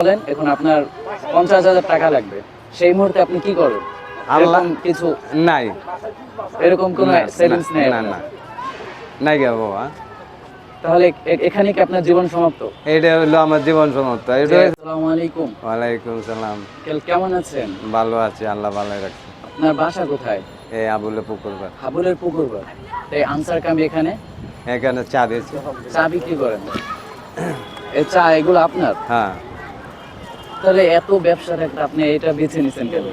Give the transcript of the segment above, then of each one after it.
বলেন এখন আপনার 50,000 টাকা লাগবে, সেই মুহূর্তে আপনি কি করবেন? আল্লাহ এরকম কিছু নাই এরকম কোনো না না সেভিংস নেই না আপনার? না নাই গে বাবা। তাহলে এখানে কি আপনার জীবন সমাপ্ত? এটা হলো আমার জীবন সমাপ্ত। জি, এটা আসসালামু আলাইকুম। ওয়ালাইকুম সালাম। কেমন আছেন? ভালো আছি, আল্লাহ ভালোই রাখছে। আপনার বাসা কোথায়? এই আবুলে পুকুর পাড়। হাবুলের পুকুরপাড়। এই আনসার কামি এখানে এখানে চা দিয়েছি। চা বিক্রি করেন? এই চা এগুলো আপনার? হ্যাঁ, তাহলে এত ব্যবসা থাকতে আপনি এটা বেছে নিছেন কেন?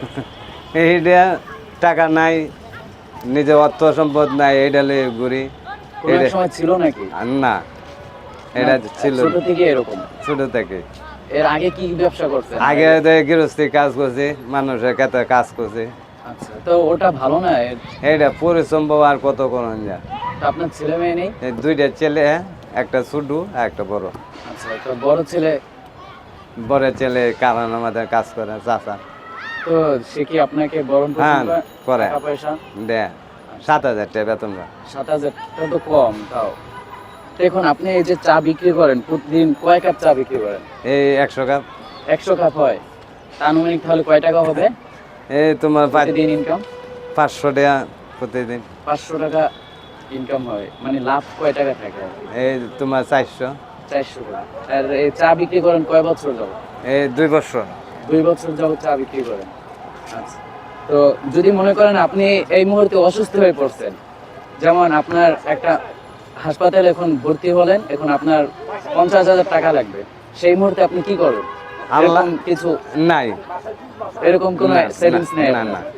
এইটা টাকা নাই, নিজে অর্থ সম্পদ নাই, এইটা লয়ে ঘুরি। কোনো এক এটা সময় ছিল নাকি? না, এটা না, ছিল ছোট থেকে এরকম? ছোট থেকে। এর আগে কি ব্যবসা করছেন? আগে তো গৃহস্থী কাজ করছি, মানুষের কাছে কাজ করছি। আচ্ছা, তো ওটা ভালো না? এইটা পরিশ্রম পাবো আর কত করুন যা। তো আপনার ছেলে মেয়ে নেই? এই দুইটা ছেলে, একটা ছোট আর একটা বড়। আচ্ছা, তো বড় ছেলে বড় ছেলে কারণ আমাদের কাজ করে চাচা। তো সে কি আপনাকে বরণ হ্যাঁ, পোষণ করে। টাকা পয়সা? দেয় 7,000 টাকা বেতন পায়। 7,000 টাকা তো কম তাও। তো এখন আপনি এই যে চা বিক্রি করেন, প্রতিদিন কয় কাপ চা বিক্রি করেন? এই 100 কাপ। 100 কাপ হয়। তা আনুমানিক তাহলে কয় টাকা হবে এই তোমার প্রতিদিন ইনকাম? 500 টাকা প্রতিদিন। 500 টাকা ইনকাম হয়, মানে লাভ কয় টাকা থাকে? এই তোমার 400। 400 টাকা। আর এই চা বিক্রি করেন কয় বছর যাবত? এই 2 বছর। 2 বছর যাবত চা বিক্রি করেন। আচ্ছা, তো যদি মনে করেন আপনি এই মুহূর্তে অসুস্থ হয়ে পড়ছেন, যেমন আপনার একটা হাসপাতালে এখন ভর্তি হলেন, এখন আপনার 50,000 টাকা লাগবে, সেই মুহূর্তে আপনি কি করবেন? আল্লাহ এরকম কিছু নাই এরকম কোনো না সেভিংস নেই না আপনার? না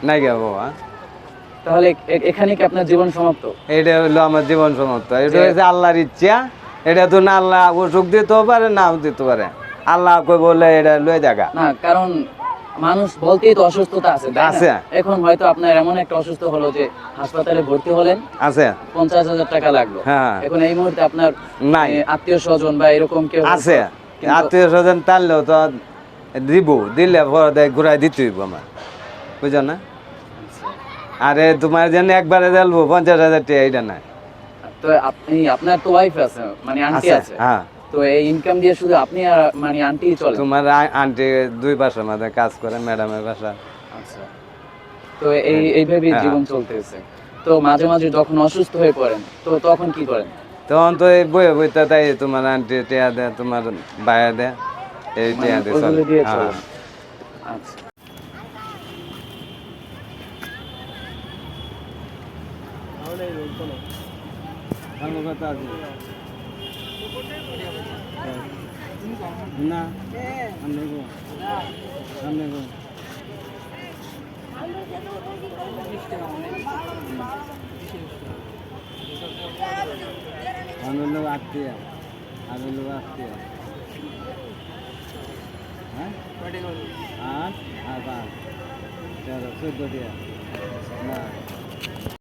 নাই গে বাবা। তাহলে এখানে কি আপনার জীবন সমাপ্ত? এটা হলো আমার জীবন সমাপ্ত। এটা যে- হচ্ছে আল্লাহর ইচ্ছা। এটা তো না আল্লাহ অসুখ দিতেও পারে, নাও দিতে পারে। আল্লাহ কই বলে এটা লয়ে জায়গা না, কারণ মানুষ বলতেই তো অসুস্থতা আছে, তাই না? আছে। এখন হয়তো আপনার এমন একটা অসুস্থ হলো যে হাসপাতালে ভর্তি হলেন, আছে। 50,000 টাকা লাগলো। হ্যাঁ। এখন এই মুহূর্তে আপনার নাই আত্মীয় স্বজন বা এরকম কেউ আছে। কিন্তু- আত্মীয় স্বজন টানলেও তো দিব, দিলে পরে ঘুরাই দিতে হইব আমার, বুঝো না? আরে তোমার জন্য একবারে দেলবো 50,000 টাকা, এইটা নাই। তো আপনার তো ওয়াইফ আছে, মানে আন্টি আছে। হ্যাঁ, তো এই ইনকাম দিয়ে শুধু আপনি আর মানে আন্টি চলে? তোমার আন্টি 2 বাসার মধ্যে কাজ করে, ম্যাডামের বাসা। আচ্ছা, তো এইভাবেই হ্যাঁ। জীবন চলতেছে। তো মাঝে মাঝে যখন অসুস্থ হয়ে পড়েন, তো তখন কি করেন? তখন তো এই বইয়ে বইতে তাই তোমার আন্টি টেয়া দেয়, তোমার বায়া দেয়, এই মানে টেয়া দিয়ে ওইগুলো চলে। দিয়ে হ্যাঁ। চলেন? আচ্ছা। না আত্মীয় হ্যাঁ, 8 আর 5 13 14 না